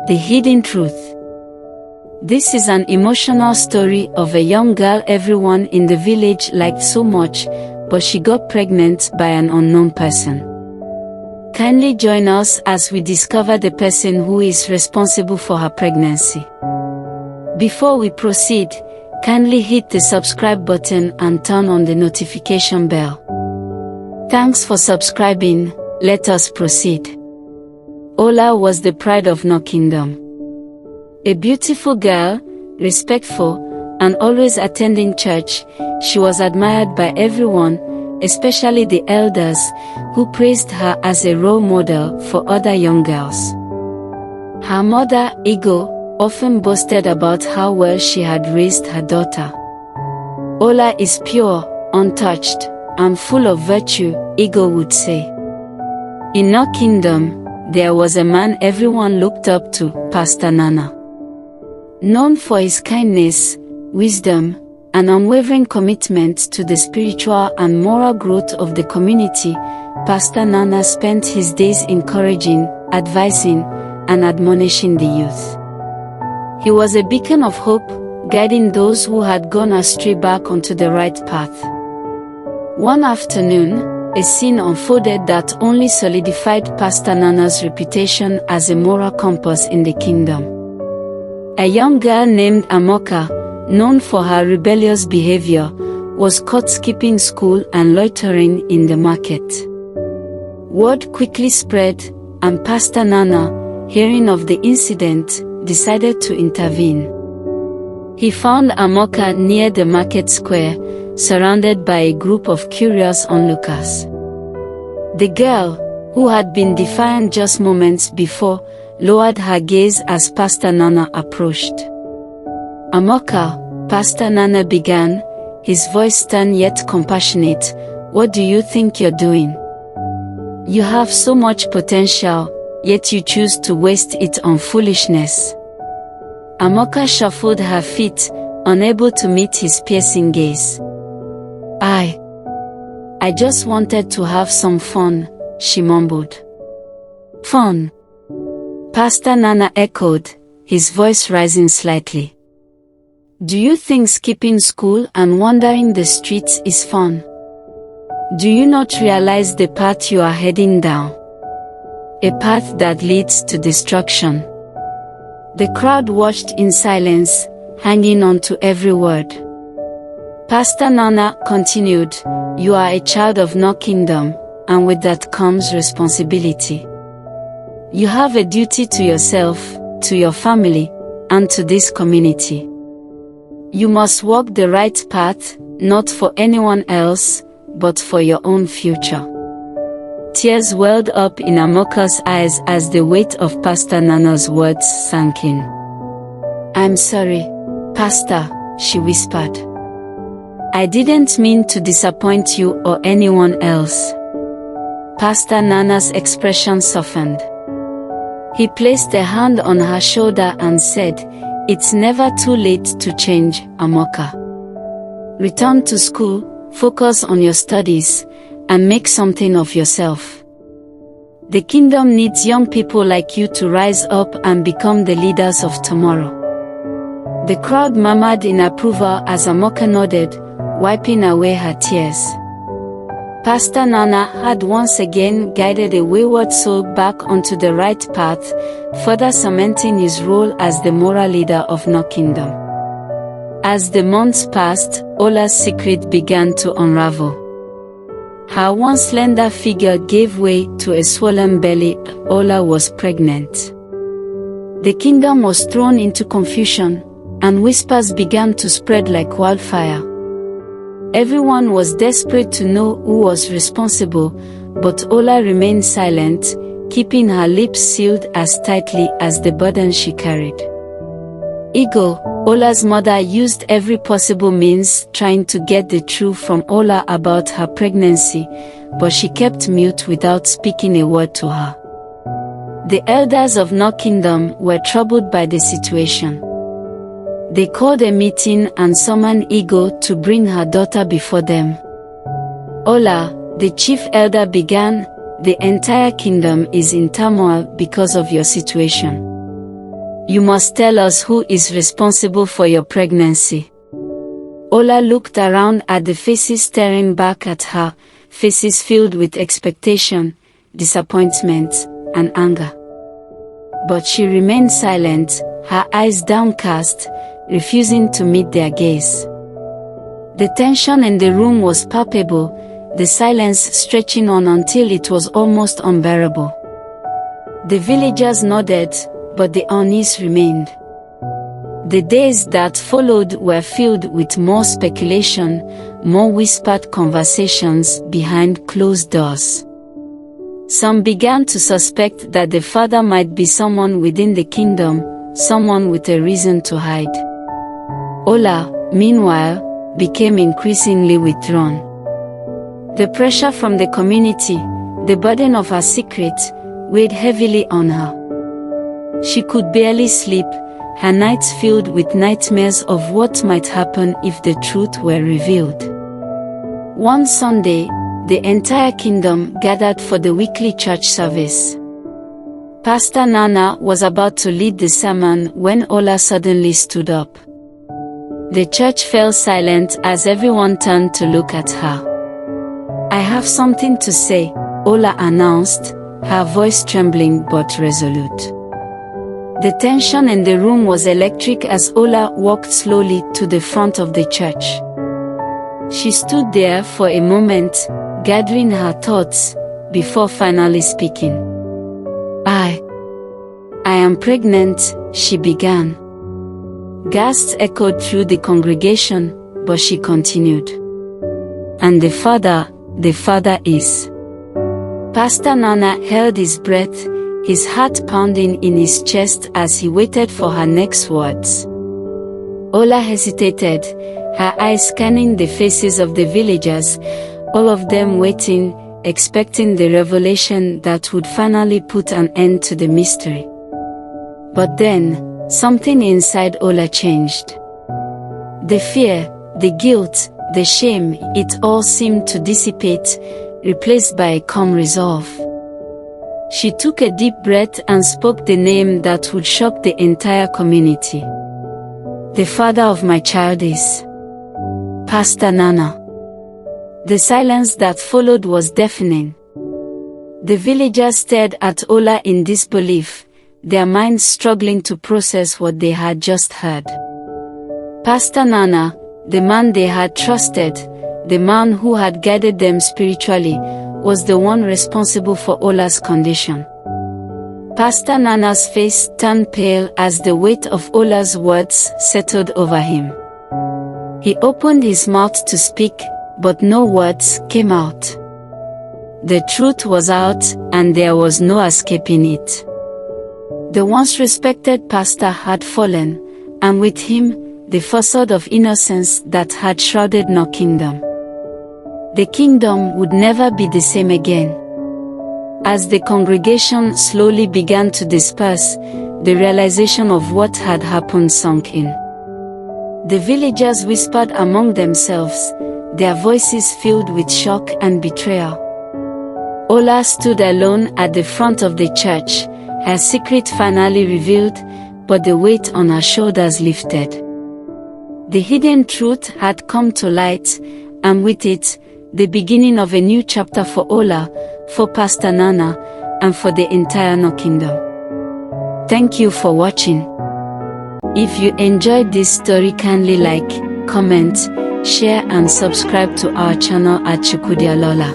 The Hidden Truth. This is an emotional story of a young girl everyone in the village liked so much, but she got pregnant by an unknown person. Kindly join us as we discover the person who is responsible for her pregnancy. Before we proceed, kindly hit the subscribe button and turn on the notification bell. Thanks for subscribing. Let us proceed. Ola was the pride of no kingdom. A beautiful girl, respectful, and always attending church, she was admired by everyone, especially the elders, who praised her as a role model for other young girls. Her mother, Ngwo, often boasted about how well she had raised her daughter. Ola is pure, untouched, and full of virtue, Ngwo would say. In no kingdom, there was a man everyone looked up to, Pastor Nana. Known for his kindness, wisdom, and unwavering commitment to the spiritual and moral growth of the community, Pastor Nana spent his days encouraging, advising, and admonishing the youth. He was a beacon of hope, guiding those who had gone astray back onto the right path. One afternoon, a scene unfolded that only solidified Pastor Nana's reputation as a moral compass in the kingdom. A young girl named Amoka, known for her rebellious behavior, was caught skipping school and loitering in the market. Word quickly spread, and Pastor Nana, hearing of the incident, decided to intervene. He found Amoka near the market square, surrounded by a group of curious onlookers. The girl, who had been defiant just moments before, lowered her gaze as Pastor Nana approached. Amoka, Pastor Nana began, his voice stern yet compassionate, "What do you think you're doing? You have so much potential, yet you choose to waste it on foolishness." Amoka shuffled her feet, unable to meet his piercing gaze. I just wanted to have some fun," she mumbled. "Fun?" Pastor Nana echoed, his voice rising slightly. "Do you think skipping school and wandering the streets is fun? Do you not realize the path you are heading down? A path that leads to destruction." The crowd watched in silence, hanging on to every word. Pastor Nana continued, "You are a child of no kingdom, and with that comes responsibility. You have a duty to yourself, to your family, and to this community. You must walk the right path, not for anyone else, but for your own future." Tears welled up in Amoka's eyes as the weight of Pastor Nana's words sank in. "I'm sorry, Pastor," she whispered. "I didn't mean to disappoint you or anyone else." Pastor Nana's expression softened. He placed a hand on her shoulder and said, "It's never too late to change, Amoka. Return to school, focus on your studies, and make something of yourself. The kingdom needs young people like you to rise up and become the leaders of tomorrow." The crowd murmured in approval as Amoka nodded, wiping away her tears. Pastor Nana had once again guided a wayward soul back onto the right path, further cementing his role as the moral leader of no kingdom. As the months passed, Ola's secret began to unravel. Her once slender figure gave way to a swollen belly. Ola was pregnant. The kingdom was thrown into confusion, and whispers began to spread like wildfire. Everyone was desperate to know who was responsible, but Ola remained silent, keeping her lips sealed as tightly as the burden she carried. Ngwo, Ola's mother, used every possible means trying to get the truth from Ola about her pregnancy, but she kept mute without speaking a word to her. The elders of no kingdom were troubled by the situation. They called a meeting and summoned Ngwo to bring her daughter before them. "Ola," the chief elder began, "the entire kingdom is in turmoil because of your situation. You must tell us who is responsible for your pregnancy. Ola looked around at the faces staring back at her, faces filled with expectation, disappointment, and anger. But she remained silent, her eyes downcast, refusing to meet their gaze. The tension in the room was palpable, the silence stretching on until it was almost unbearable. The villagers nodded, but the unease remained. The days that followed were filled with more speculation, more whispered conversations behind closed doors. Some began to suspect that the father might be someone within the kingdom, someone with a reason to hide. Ola, meanwhile, became increasingly withdrawn. The pressure from the community, the burden of her secret, weighed heavily on her. She could barely sleep, her nights filled with nightmares of what might happen if the truth were revealed. One Sunday, the entire kingdom gathered for the weekly church service. Pastor Nana was about to lead the sermon when Ola suddenly stood up. The church fell silent as everyone turned to look at her. "I have something to say," Ola announced, her voice trembling but resolute. The tension in the room was electric as Ola walked slowly to the front of the church. She stood there for a moment, gathering her thoughts, before finally speaking. I am pregnant," she began. Gasps echoed through the congregation, but she continued. "And the father is..." Pastor Nana held his breath, his heart pounding in his chest as he waited for her next words. Ola hesitated, her eyes scanning the faces of the villagers, all of them waiting, expecting the revelation that would finally put an end to the mystery. But then, something inside Ola changed. The fear, the guilt, the shame, it all seemed to dissipate, replaced by a calm resolve. She took a deep breath and spoke the name that would shock the entire community. "The father of my child is Pastor Nana." The silence that followed was deafening. The villagers stared at Ola in disbelief, their minds struggling to process what they had just heard. Pastor Nana, the man they had trusted, the man who had guided them spiritually, was the one responsible for Ola's condition. Pastor Nana's face turned pale as the weight of Ola's words settled over him. He opened his mouth to speak, but no words came out. The truth was out, and there was no escaping it. The once respected pastor had fallen, and with him, the facade of innocence that had shrouded no kingdom. The kingdom would never be the same again. As the congregation slowly began to disperse, the realization of what had happened sunk in. The villagers whispered among themselves, their voices filled with shock and betrayal. Ola stood alone at the front of the church, her secret finally revealed, but the weight on her shoulders lifted. The hidden truth had come to light, and with it, the beginning of a new chapter for Ola, for Pastor Nana, and for the entire No Kingdom. Thank you for watching. If you enjoyed this story, kindly like, comment, share and subscribe to our channel at Chukwudialola.